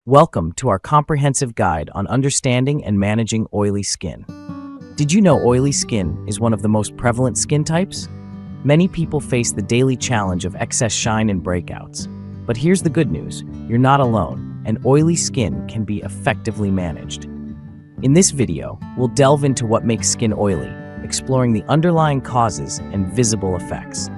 Welcome to our comprehensive guide on understanding and managing oily skin. Did you know oily skin is one of the most prevalent skin types? Many people face the daily challenge of excess shine and breakouts. But here's the good news, you're not alone, and oily skin can be effectively managed. In this video, we'll delve into what makes skin oily, exploring the underlying causes and visible effects.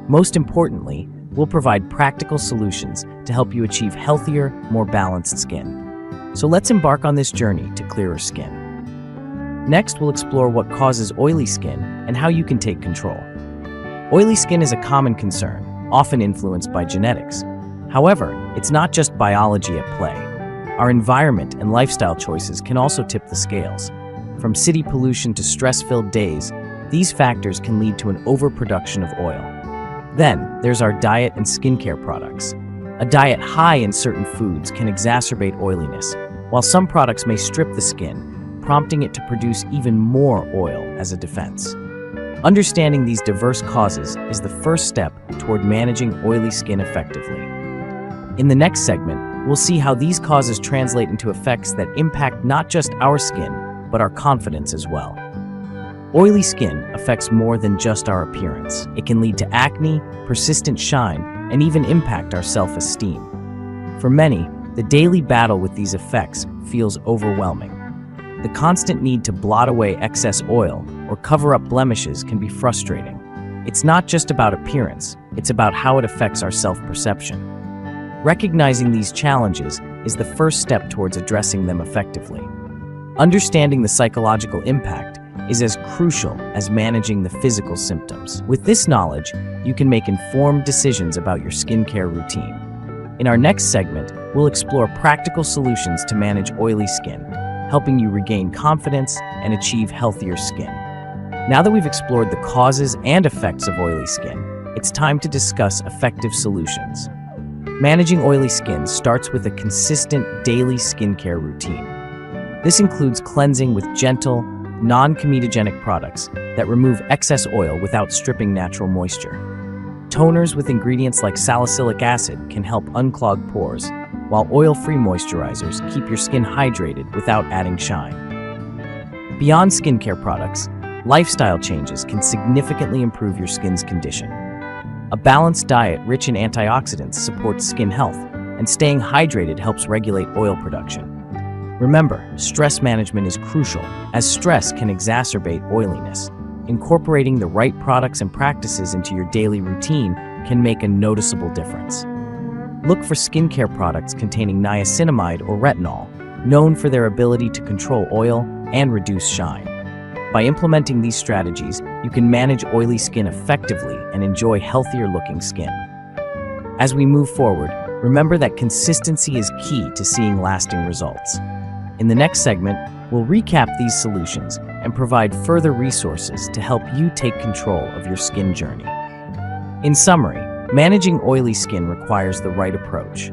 Most importantly, we'll provide practical solutions to help you achieve healthier, more balanced skin. So let's embark on this journey to clearer skin. Next, we'll explore what causes oily skin and how you can take control. Oily skin is a common concern, often influenced by genetics. However, it's not just biology at play. Our environment and lifestyle choices can also tip the scales. From city pollution to stress-filled days, these factors can lead to an overproduction of oil. Then, there's our diet and skincare products. A diet high in certain foods can exacerbate oiliness, while some products may strip the skin, prompting it to produce even more oil as a defense. Understanding these diverse causes is the first step toward managing oily skin effectively. In the next segment, we'll see how these causes translate into effects that impact not just our skin, but our confidence as well. Oily skin affects more than just our appearance. It can lead to acne, persistent shine, and even impact our self-esteem. For many, the daily battle with these effects feels overwhelming. The constant need to blot away excess oil or cover up blemishes can be frustrating. It's not just about appearance, it's about how it affects our self-perception. Recognizing these challenges is the first step towards addressing them effectively. Understanding the psychological impact is as crucial as managing the physical symptoms. With this knowledge, you can make informed decisions about your skincare routine. In our next segment, we'll explore practical solutions to manage oily skin, helping you regain confidence and achieve healthier skin. Now that we've explored the causes and effects of oily skin, it's time to discuss effective solutions. Managing oily skin starts with a consistent daily skincare routine. This includes cleansing with gentle, non-comedogenic products that remove excess oil without stripping natural moisture. Toners with ingredients like salicylic acid can help unclog pores, while oil-free moisturizers keep your skin hydrated without adding shine. Beyond skincare products, lifestyle changes can significantly improve your skin's condition. A balanced diet rich in antioxidants supports skin health, and staying hydrated helps regulate oil production. Remember, stress management is crucial, as stress can exacerbate oiliness. Incorporating the right products and practices into your daily routine can make a noticeable difference. Look for skincare products containing niacinamide or retinol, known for their ability to control oil and reduce shine. By implementing these strategies, you can manage oily skin effectively and enjoy healthier-looking skin. As we move forward, remember that consistency is key to seeing lasting results. In the next segment, we'll recap these solutions and provide further resources to help you take control of your skin journey. In summary, managing oily skin requires the right approach.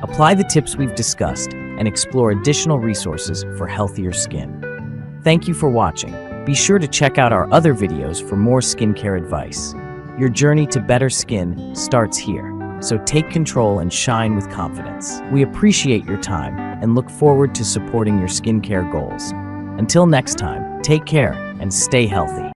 Apply the tips we've discussed and explore additional resources for healthier skin. Thank you for watching. Be sure to check out our other videos for more skincare advice. Your journey to better skin starts here, so take control and shine with confidence. We appreciate your time and look forward to supporting your skincare goals. Until next time, take care and stay healthy.